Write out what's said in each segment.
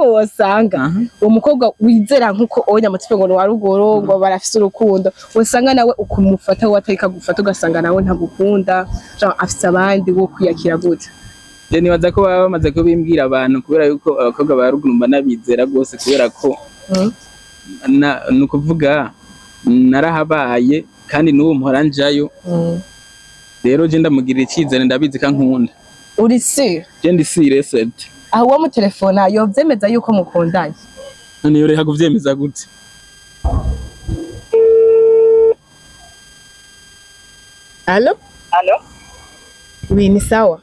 wosanga uwo mukobwa wizera nkuko onya mutife ngo wa rugoro ngo barafise urukundo wosanga nawe ukumufata watarika gufata ugasanga nawe ntagukunda afise abandi wo kwiyakira gute. Je nibaza ko baba bamaze kubimbwira abantu kubera yuko abakobwa ba ruguru mba nabizera gose kubera ko nukuvuga narahabaye kandi n'ubu mpora njayo. Rero je ndamugirira icyizere ndabizi kankunda. Uri si? Je ndi si reset. Aho wo mu telefone yo vyemeza yuko mukundanye. None yore haguvyemeza gute? Allo? Allo? Oui, ni sawa.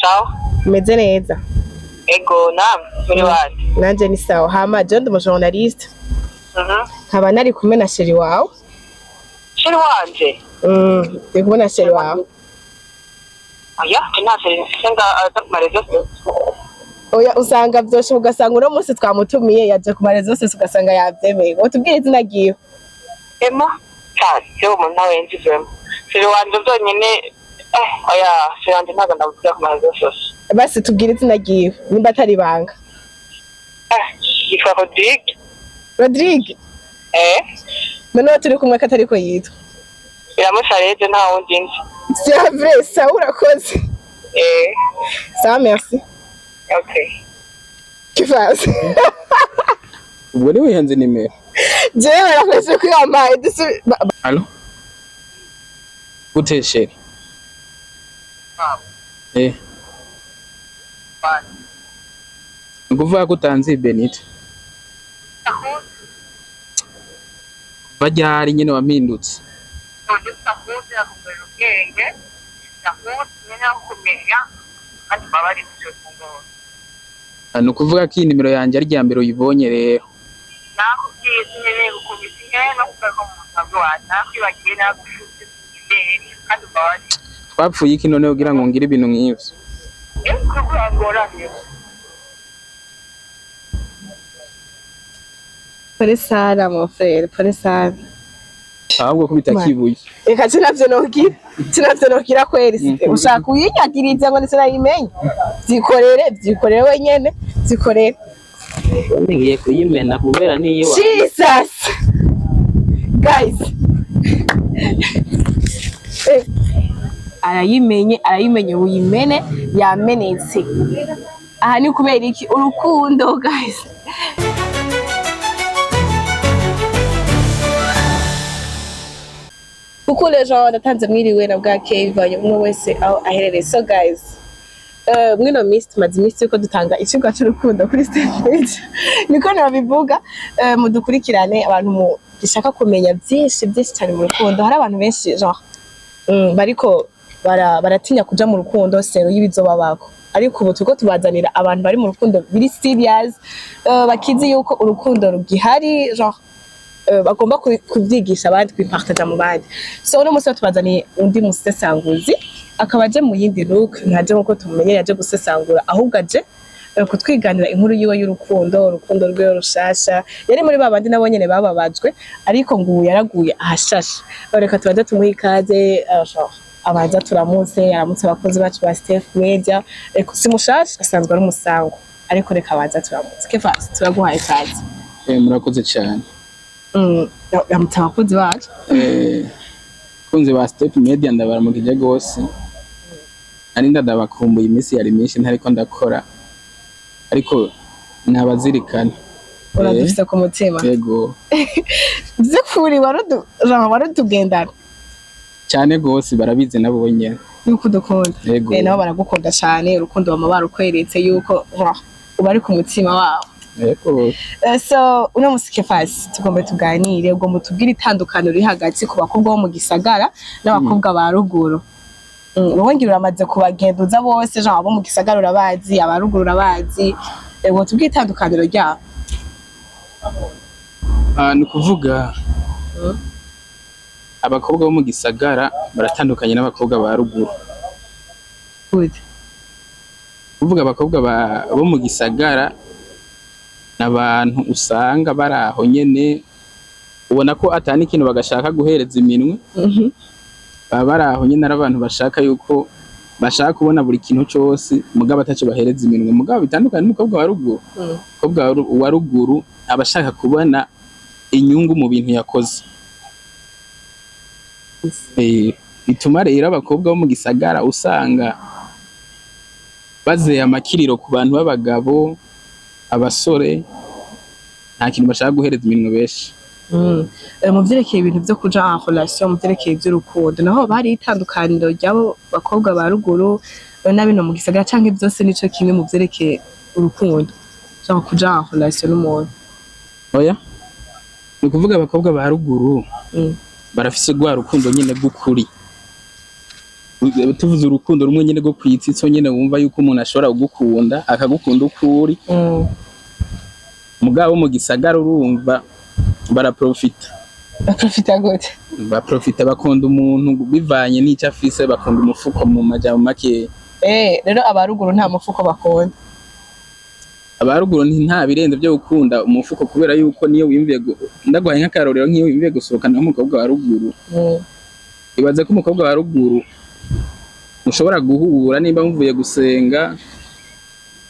Sawa. Meze neza. Ego naam, turi wapi? Nanje ni sawa. Hama je ndi umujournaliste. Nkaba nari kumwe na sheri wawe. Sheri wanje? Ndi kumwe na sheri wawe. Aya, tinase senga atakumarezo. Oya usanga byoshe ugasanga uno munsi twamutumiye yaje kumare zose ugasanga yavyemeye. Ngo tubwire izina giyo. Emma, cyo umuntu nawe nzivemo. Sheri wanje byonyine oya, sheri wanje ntago ndavuga kumare zose. Basi tubwire izina giyo nimba atari banga. Yitwa Rodrigue. Rodrigue? None turi kumwe katariko yitwa. Biramushareze nta wundi nzi. C'est vrai, ça urakoze. Ça merci. Okay. Kifaze. Ubwo ni wihenze nimero. Jewe barakoze kwiyamaye dusu. Allo? Gute sheri? Nguvuga ko utanzi Benito. Bajyari nyine wamindutse. Ano kuvuga ko inimero yanjye ari rya mbere uyibonye rero. Nakubwiye nyine ukubisiye no kuko umuntu wakwibagiye nagushutse kandi bari. Twapfuye iki none ugira ngo ngire ibintu nk'ivyo. Pole sana mon frère, pole sana. Ahubwo kubita kibuye. Eka sinavyo nogira kweri. Ushaka uyinyagiriza ngo nisinayimenye. Vyikorere wenyene, vyikorere. Ngiye kuyimena kubera niyo. Jesus. Guys. Arayimenye uyimene yamenetse. Aha ni kubera iki urukundo guys. Kuko les gens ndatanze mwiriwe na bwake bivanye umwe wese aho aherereye. So guys, mwino miss tumaze iminsi yuko dutanga ikigo cy'urukundo kuri stage. Niko nabivuga mudukurikirane abantu gishaka kumenya byinshi cyane mu rukundo. Hari abantu benshi genre bariko baratinya kuja mu rukundo sero y'ibizoba bako. Ariko ubu tuko tubazanira abantu bari mu rukundo biri serious, bakizi yuko urukundo rugihari genre bagomba kubyigisha abandi kwipartager mu bandi. So uno munsi tubazaniye undi musesanguzi akaba aje mu yindi look, ntaje nkuko tumenye yaje gusesangura ahubwo aje kutwiganira inkuru yiwe y'urukundo rwe rushasha. Yari muri babandi nabo nyene bababajwe ariko ngo yaraguye ahashasha. Bareka tubanze tumuha ikaze abanza turamutse aramutse abakozi bacu ba Steph Media. Simushasha asanzwe ari umusango ariko reka abanza turamutse. Kefas turaguhaye ikaze. Murakoze cyane. Yamutse abakozi bacu. Kunze ba Steph Media ndabaramukije gose. Ari ndadabakumbuye iminsi yari myinshi ntariko ndakora. Ariko nabazirikana. Uradufise ku mutima. Yego. Zikuri warutugendana. Cyane gose barabize nabo nyene. Yuko dukunda. Nabo baragukunda cyane urukundo bama barukweretse yuko ubari ku mutima wabo. Yego. So uno musike fasi tugomba tuganire ubwo mutubwira itandukano riri hagati ku bakobwa bo mu gisagara n'abakobwa ba ruguru. Wowe ngira uramaze kubagenduza bose genre abo mu gisagara urabazi abaruguru urabazi. Ngo tubwire itandukaniro ryabo. Ni kuvuga abakobwa bo mu gisagara baratandukanye n'abakobwa ba ruguru. Good. Kuvuga abakobwa bo mu gisagara n'abantu usanga baraho nyene ubona ko atani ikintu bagashaka guhereza iminwe. Baba baraho nyene ari abantu bashaka yuko bashaka kubona buri kintu cyose mugabo ataco bahereza iminwe mugabo bitandukanye n'umukobwa wa ruguru umukobwa wa ruguru abashaka kubona inyungu mu bintu yakoze bituma rero abakobwa bo mu gisagara usanga bazeye amakiriro ku bantu b'abagabo abasore nta kintu bashaka guhereza iminwe benshi mu vyerekeye ibintu vyo kuja en relation mu vyerekeye ivy'urukundo naho bari itandukaniro ry'abo bakobwa ba ruguru n'abino mu gisagara canke vyose nico kimwe mu vyerekeye urukundo cyangwa kuja en relation n'umuntu oya ni ukuvuga abakobwa ba ruguru barafise rwa rukundo nyene rw'ukuri tuvuze urukundo rumwe nyene rwo kwitsitso nyene wumva yuko umuntu ashobora kugukunda akagukunda ukuri mugabo mu gisagara urumva baraprofita gute baprofita bakunda umuntu bivanye n'icyo afise bakunda umufuko mu majambo make rero abaruguru nta mufuko bakunda abaruguru nta birenze byo gukunda umufuko kubera yuko niyo wimviye ndagwaye nk'akarorero nk'iyo wimviye gusohokana n'umukobwa wa ruguru ibaze ko umukobwa wa ruguru mushobora guhura nimba muvuye gusenga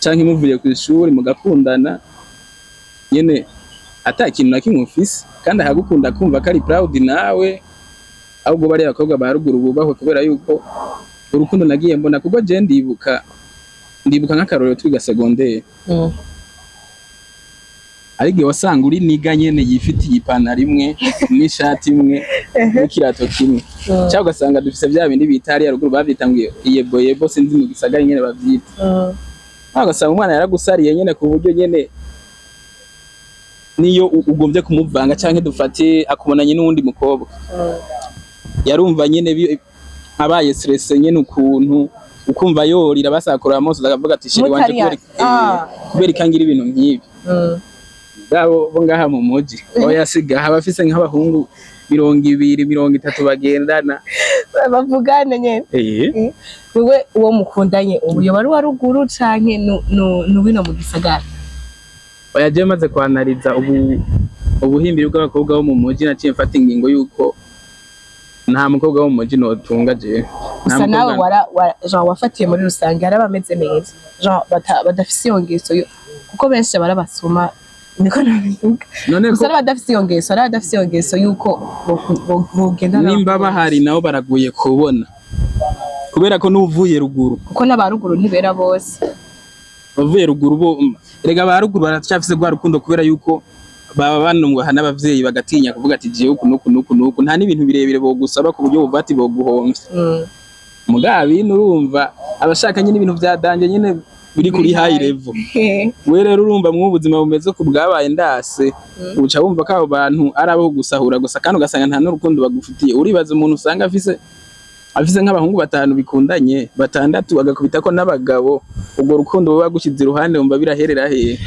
canke muvuye ku ishuri mugakundana nyene ata kintu na kimwe ufise kandi akagukunda kumva ko ari proud nawe ahubwo bari abakobwa ba ruguru bubahwe kubera yuko urukundo nagiye mbona kuko je ndibuka nk'akarorero twiga secondaire ariko wasanga uri niga nyene yifitiye ipantaro imwe n'ishati imwe n'ikirato kimwe cyangwa ugasanga dufise bya bindi bita hariya ruguru bavyitanguye yebo sinzi mu gisagara nyene bavyita ugasanga umwana yaragusariye nyene ku buryo nyene niyo ugomvye kumuvanga canke dufate akubonanye n'uwundi mukobwa yarumva nyene abaye stress nyene ukuntu ukumva yorira basakura mose akavuga ati shiri wanje kubera ikangira ibintu nk'ibi bo ngaha mu muji oya siga abafise nk'abahungu 200-30 bagendana bavugana nyene wewe uwo mukundanye ubu yo bari wa ruguru canke n'ubino mu gisagara oya je maze kwanariza ubuhimbiri bw'abakobwa bo mu muji naciye mfata ingingo yuko nta mukobwa wo mu muji notunga je gusa nawe Jean wafatiye muri rusange hari abameze neza Jean badafise iyo ngeso kuko benshi barabasuma niko nabivuga gusa badafise iyo ngeso ari badafise iyo ngeso yuko bogenda nimba bahari nabo baraguye kubona kubera ko n'uvuye ruguru kuko n'abaruguru ntibera bose bavuye ruguru bo erega baruguru baracyafise rwa rukundo kubera yuko baba banungwa n'abavyeyi bagatinya kuvuga ati jewe nuku nta n'ibintu birebire bo gusaba ku buryo buvati bo guhomvya mugabi nurumva abashakanye n'ibintu vyadanje nyene biri kuri high level we rero urumva mu buzima bumeze ku bwabaye ndase uca wumva ko abo bantu arabaho gusahura gusa kandi ugasanga nta n'urukundo bagufitiye uribaza umuntu usanga afise nk'abahungu 5 bikundanye 6 agakubita ko n'abagabo ubwo rukundo baba gushize iruhande umva biraherera he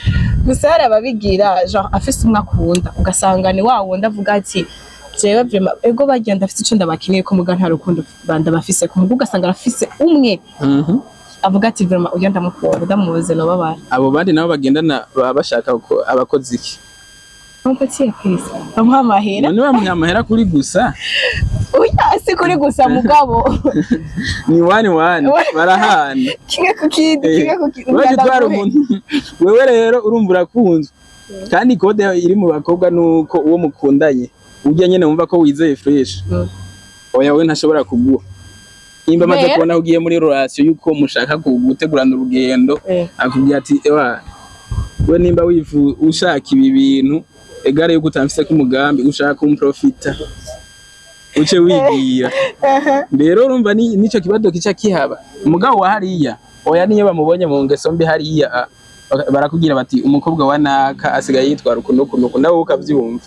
gusa hari ababigira Jean afise umwe akunda ugasanga ni wa wundi avuga ati jewe vraiment ego bagenda afise ico ndabakiniye ko muga nta rukundo banda bafise ku mugu ugasanga afise umwe avuga ati vraiment uyo ndamukunda ndamuze no babara abo bandi nabo bagendana baba bashaka abakozi iki Mpatiye kwisi bamuha amahera none bamuha amahera kuri gusa oya si kuri gusa mugabo ni wani barahana kimwe kukindi waje twara umuntu wewe rero urumva urakunzwe kandi kode iri mu bakobwa nuko uwo mukundanye ujya nyene wumva ko wizeye fresh oya we ntashobora kuguha imba maze kubona ugiye muri relation yuko mushaka gutegurana urugendo akubwira ati ewa we nimba ushaka ibi bintu egare yuko utamfise ku mugambi ushaka kumprofita uce wigira rero urumva nico kibazo kica kihaba umugabo wa hariya oya niyo bamubonye mu ngeso mbi hariya barakubwira bati umukobwa wa naka asigaye yitwara ukunukunuku nawe ukavyumva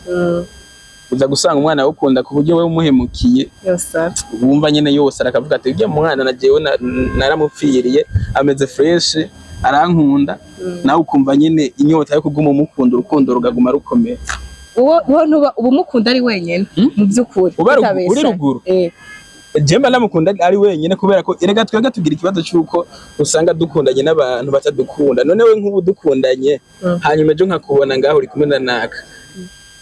uza gusanga umwana ukunda ku buryo we umuhemukiye wumva nyene yose arakavuga ati ujye mwana na jewe naramupfiriye ameze fresh arankunda nawe ukumva nyene inyota yo kuguma umukunda urukundo rugaguma rukomeye ubu mukunda ari wenyene mu by'ukuri uri ruguru jemba namukunda ari wenyene kubera ko erega twega tugira ikibazo cyuko usanga dukundanye n'abantu batadukunda none we nk'ubu dukundanye hanyuma ejo nkakubona ngaho uri kumwe na naka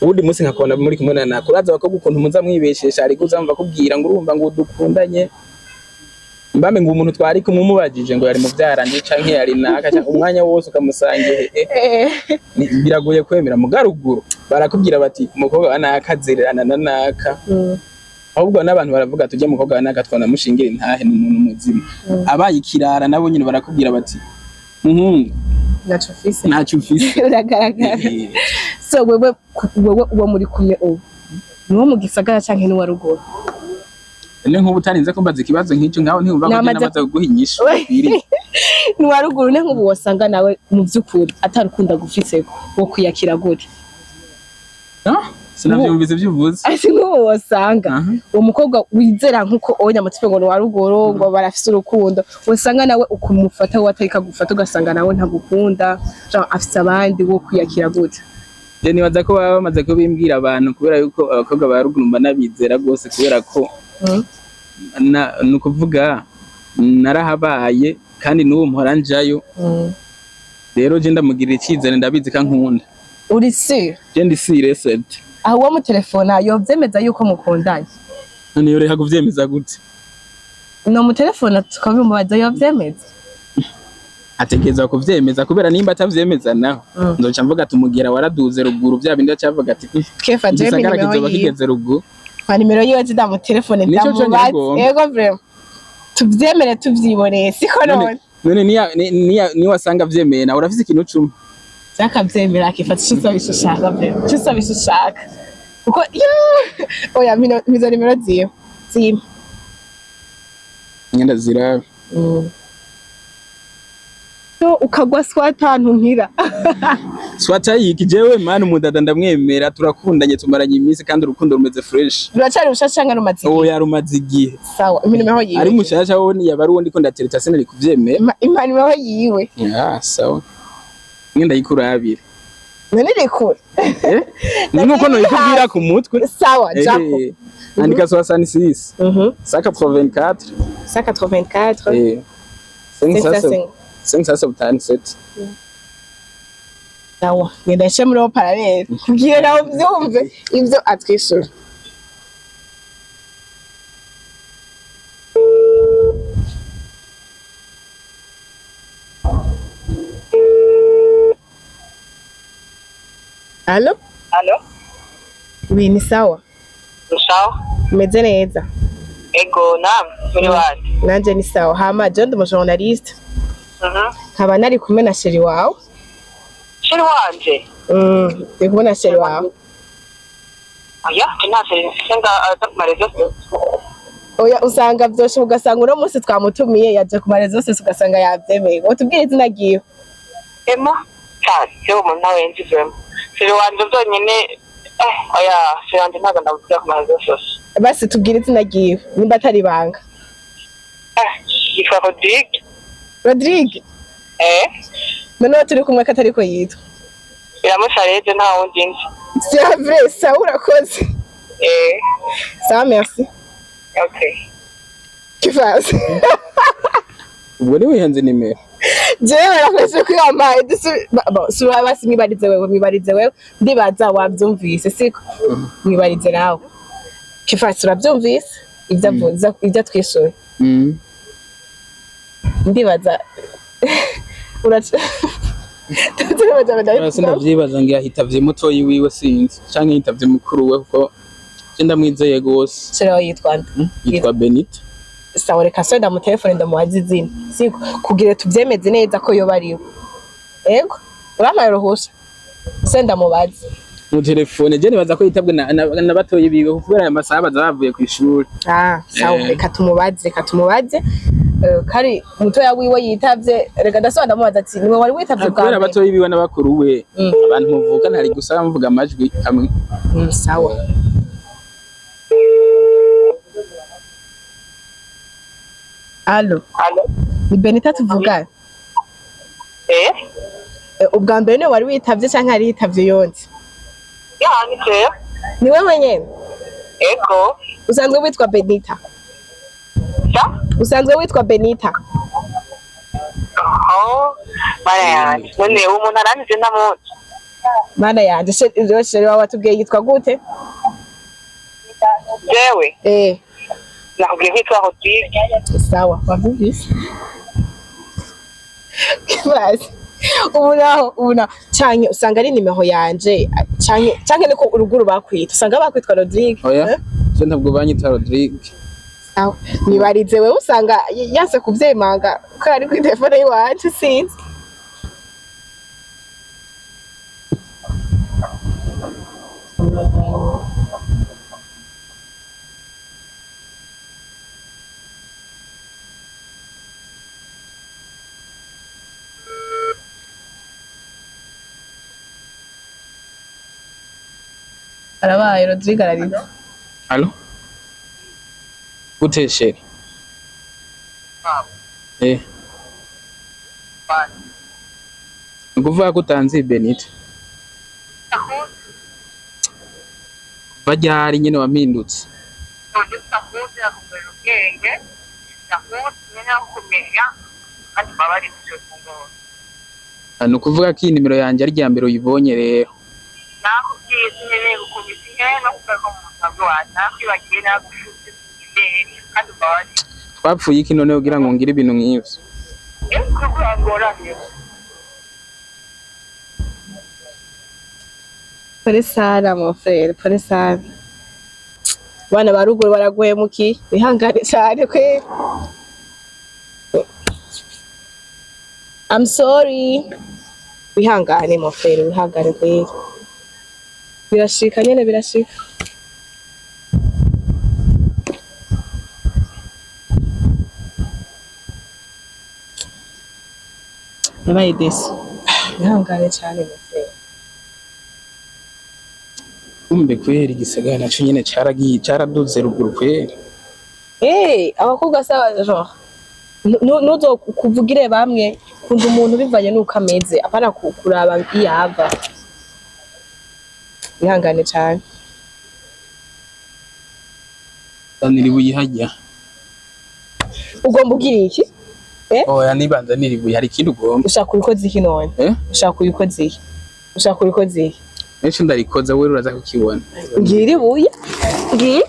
ubundi munsi nkakubona muri kumwe na naka uraza bakagukunda muza mwibeshesha ari kuzamva kubwira ngo urumva ngo dukundanye mbambe ngo umuntu twari kumumubajije ngo yari muvyaranje canke yari naka canke umwanya wose ukamusangiye biragoye kwemera mugaruguru barakubwira bati umukobwa wanaka azererana na naka ahubwo n'abantu baravuga tujye umukobwa wanaka twanamushingira intahe n'umuntu muzima abaye ikirara nabo nyine barakubwira bati ntacyo ufise uragaragara so wewe uwo muri kumwe ubu niwo mu gisagara canke ni wa ruguru ne nk'ubu utarinze kumbaza ikibazo nk'icyo ngaho ntiyumva ko namaze kuguha inyishu ni wa ruguru ne nk'ubu wasanga nawe mu by'ukuri atarukunda gufiseko wo kwiyakira gute sinavyumvise byuvuze ati nk'ubu wasanga uwo mukobwa wizera nk'uko onya mutipe ngo ni wa ruguru ngo barafise urukundo wasanga nawe ukumufata watarika gufata ugasanga nawe ntagukunda genre afise abandi wo kwiyakira gute je nibaza ko baba bamaze kubimbwira abantu kubera yuko abakobwa ba ruguru mba nabizera rwose kubera ko nukuvuga narahabaye kandi n'ubu mpora njayo rero je ndamugirira icyizere ndabizi ka nkunda uri si je ndi serious aho uwo mu telefone yovyemeza yuko mukundanye none yo reha kuvyemeza gute no mu telefone tukabimubaza yovyemeza ategeza kuvyemeza kubera nimba atavyemeza naho ndoca mvuga tumugira waraduze ruguru bya bindi acavuga ati kefa je nimero kigeze ruguru kwa nimero yiwe zida mu telefone ndamubaza yego vraiment tuvyemere tuvyiboneye siko none ni wasanga vyemeye na urafise ikintu cumi zakavyemera akifata icyo bishaka vraiment icyo bishaka kuko oya mizo nimero ziyo zima ngenda zirabe ukagwa swatantu nkira swata yiki jewe mani umudada ndamwemera turakundanye tumaranye iminsi kandi urukundo rumeze fresh ruracari rushashanga rumaze oya rumaze igihe sawa imirimo yiwe ari mushasha woni yabari wundi ko ndatereta sinari kuvyemera imirimo yiwe sawa ngenda yikurabire none rekura nuko no ikubwira ku mutwe sawa japo andika 66 184 184 577 sawa ngenda nshye muri parallel kugira nawe byumve ibyo atwishura Allo? Allo? Oui, ni sawa. Sawa. Umeze neza? Ego, muri wadi. Nanje ni sawa. Hama je ndi umujournaliste. Nkaba nari kumwe na sheri wawe. Sheri wanje? Ndi kumwe na sheri wawe. Oya, nta sheri nsenga atakumarezo. Oya usanga byoshe ugasanga uno munsi twamutumiye yaje kumarezo zose ugasanga yavyemeye. Wotubwire izina giyo. Emma, cyo umuntu wenzi vraiment. Sheri wanje byonyine oya, sheri wanje ntago ndavuga kumarezo zose. Basi tubwire izina giyo nimba atari banga. Yitwa Rodrigue. Rodrigue? None turi kumwe katari ko yitwa. Biramushareje nta wundi nzi. C'est vrai, ça urakoze. Ça merci. Okay. Kifaze. Ubwo ni wihenze nimero. Jewe nakwese kwiyamaye suba basi mwibarize wewe ndibaza wavyumvise siko mwibarize nawe. Kifaze uravyumvise ivyo twishoye. Ndibaza sindavyibaza ngira hitavye mutoyi wiwe sinzi canke hitavye mukuru we kuko je ndamwizeye gose. Shero yitwa yitwa Benita. Sawa reka so ndamu telefone ndamuhaza izina siko kugira tuvyemeze neza ko yo bariwe. Ego urampaye ruhusha senda mubaze mu telefone je nibaza ko yitabwe na batoyi biwe kubera amasaha bazavuye ku ishuri. Sawa reka tumubaze kari mutoya wiwe yitavye rega ndasaba ndamubaza ati niwe wari witavye bwa kubera batoyi biwe n'abakuru we abantu muvuga ntari gusaba mvuga amajwi amwe. Sawa Allo? Ni Benita tuvugana? Ubwa mbere niwe wari witavye canke ari yitavye yonse? Nitwe. Ni wewe nyene? Ego. Usanzwe witwa Benita? Usanzwe witwa Benita? Mana yanje, none umuntu aranze ntamuzi. Mana yanje, sheri wawe watubwiye yitwa gute? Jewe? nakubwiye ko yitwa Rodrigue. Sawa, wabyumvise? Kibazi. Ubuna cyane usanga ari nimero yanje cyane niko uruguru bakwita. Usanga bakwitwa Rodrigue. Oya. Je ntabwo banyita Rodrigue. Sawa. Nibarize wewe usanga yase kuvyemanga ko ari kuri telefone yiwacu sinzi. Arabaye Rodrigue ararize. Allo? Gute sheri? Nguvuga ko utanzi Benita. Bajyari nyine wamindutse. Ano kuvuga ko iyi nimero yanjye ari rya mbere uyibonye rero. Nakubwiye nyine gukubita no kuvuga mu ntabwo wanakwibagiye nagushutse kandi bari. Twapfuye iki none ugira ngo ngire ibintu nk'ivyo. Pole sana mon frère, pole sana. Bana baruguru baragoye muki, bihangane cyane kwe. I'm sorry. Bihangane mon frère, bihangane kwe. Birashika nyene birashika. Nabaye desi. Bihangane cyane mon frère. Umbe kweri igisagara naco nyene caraduze ruguru kweri. Abakobwa sawa genre. Nuzo kuvugire bamwe kumva umuntu bivanye nuko ameze apana kuraba iyava. Bihangane cyane. Daniri buyihajya. Ugomba ugira iki? Oya nibanza niribuye hari kintu ugomba. Ushaka urikoze iki none? Ushaka urikoze iki? Ushaka urikoze iki? Ejo ndarikoza wewe uraza kukibona. Ngiri buye. Ngi?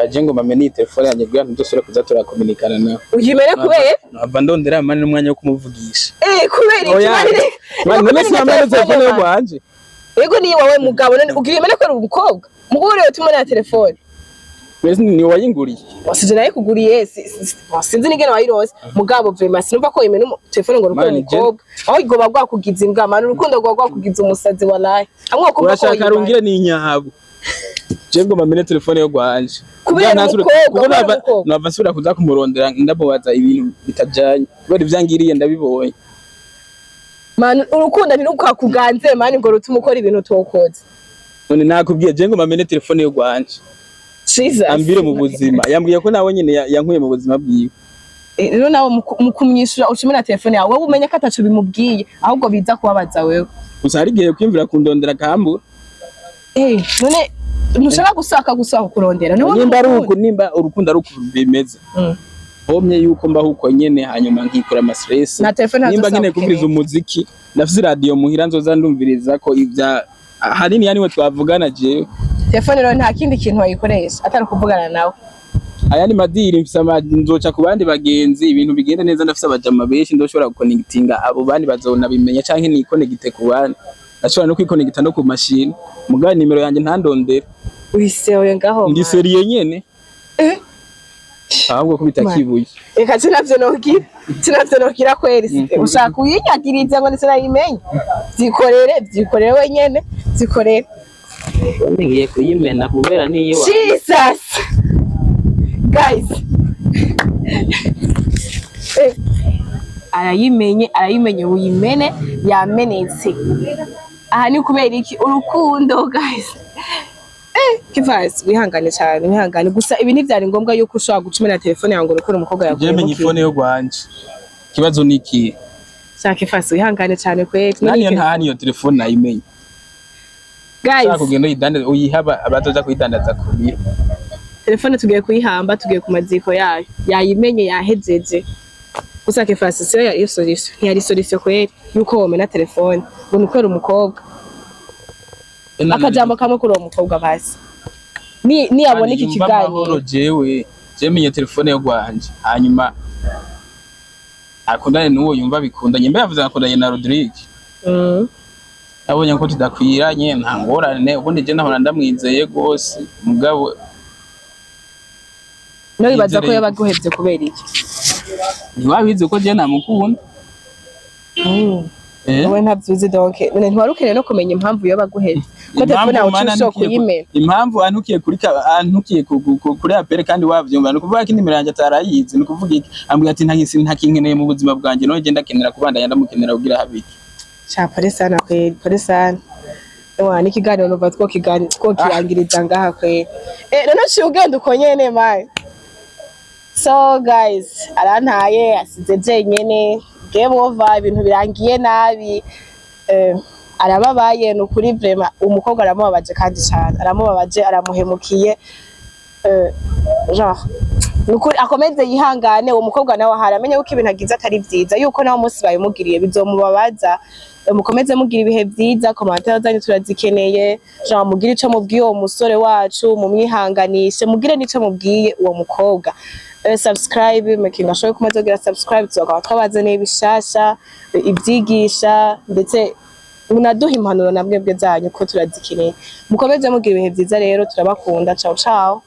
Aje ngo mame ni telefone yanjye bwa ndosore kuza turakomunikana nawe. Uyimere kubeye? Nava ndondera amani n'umwanya wo kumuvugisha. Kubera iki? None si amani telefone yo gwanje. Yego ni wawe mugabo none ugira imene ko ari umukobwa. Mugore yo tumona telefone. Wese ni wayinguriye. Wasije naye kuguriye sinzi nigene wayirose mugabo vraiment sinumva ko imene telefone ngo ruko umukobwa. Aho igoba gwakugiza imbwa manu urukundo gwakugiza umusazi wallahi. Amwe ko urashaka rungire ni nyabo. Jengo mamene telefone yo gwanje. Kubera umukobwa nava nsubira kuza kumurondera ndamubaza ibintu bitajanye. Kubera ivyangiriye ndabibonye. Manu urukundo ntirukakuganze mani ngo rutuma ukora ibintu tokoze. None nakubwiye jengo mamene telefone yo gwanje. Jesus. Ambire mu buzima. Yambwiye ko nawe nyene yankuye mu buzima bwiwe. Rero nawe mukumyishura ucumira telefone yawe wowe umenye ko atacu bimubwiye ahubwo biza kubabaza wewe. Gusa hari gihe kwimvira kundondera kambu. None mushaka gusaka kurondera nimba urukundo ari bimeze. Homye yuko mbaho uko nyene hanyuma nkikora amastress. Nimba nyene kumviriza umuziki nafise radio muhira nzoza ndumviriza ko ivya hanini yani we twavugana je. Telefone rero nta kindi kintu wayikoresha atari kuvugana nawe. Aya ni madiri mfise nzoca ku bandi bagenzi ibintu bigenda neza ndafise abajama benshi ndoshobora guconnectinga abo bandi bazona bimenya canke ni connecte ku bandi. Ashobora no kwiconnecta no ku machine. Mugabo nimero yanje ntandondera. Uhisewe ngaho. Ndi seriye nyene. Ahubwo kubita kibuye. Eka sinavyo nokira kweri. Ushaka uyinyagiriza ngo nisinayimenye. Zikorere wenyene, zikorere. Ngiye kuyimena kubera niyo. Jesus. Guys. Arayimenye uyimene yamenetse. Aha ni kubera iki urukundo guys. Kivasi wihangane cyane wihangane gusa ibi ntivyari ngombwa yuko ushobora gucumira telefone yango rukora umukobwa yakuye. Jemenye phone yo gwanje. Kibazo niki? Saka Kivasi wihangane cyane kweli. Nani ntani yo telefone nayimenye. Guys. Saka kugenda uyidande uyihaba abatoza kuyidandaza ku biro. Telefone tugiye kuyihamba tugiye ku maziko yayo. Yayimenye yahejeje. Gusa Kivasi siyo yari solution. Ntiyari solution kweli yuko womena telefone. Ngo nukwera umukobwa. Akajambo kamwe kuri uwo mukobwa basi. Ni abone iki kiganiro. Jewe je menye telefone yo gwanje hanyuma akundane n'uwo yumva bikundanye mbe yavuze akundanye na Rodrigue abonye ko tudakwiranye nta ngorane ubundi je nahora ndamwizeye gose mugabo no bibaza ko yabaguhevye kubera iki ntiwabizi ko je namukunda wowe ntavyuzi donc none ntiwarukeneye no kumenya impamvu yabaguhevye ko telefone yawe ushobora kuyimena impamvu antukiye kuri apere kandi wavyumva no kuvuga ko inimero yanje atarayizi no kuvuga iki ambwira ati ntakinkeneye mu buzima bwanje no je ndakenera kubandanya ndamukenera kugira habiki cha pole sana kweli pole sana ni kiganiro numva two kirangiriza ngaha kweli none ci ugenda uko nyene mai so guys arantaye asize jenyene game over ibintu birangiye nabi arababaye nukuri vraiment umukobwa aramubabaje kandi cyane aramubabaje aramuhemukiye genre nukuri akomeze yihangane uwo mukobwa nawe haramenye uko ibintu agize atari byiza yuko nawe umunsi bayimugiriye bizomubabaza mukomeze mugira ibihe byiza commentaire zanyu turazikeneye genre mugire ico mubwiye uwo musore wacu mumwihanganishe mugire nico mubwiye uwo mukobwa subscribe making sure ko mumaze kugira subscribe tuzakaba twabazaniye ibishasha ibyigisha ndetse munaduha impanuro namwe bwe zanyu ko turazikeneye mukomeze mugira ibihe byiza rero turabakunda ciao ciao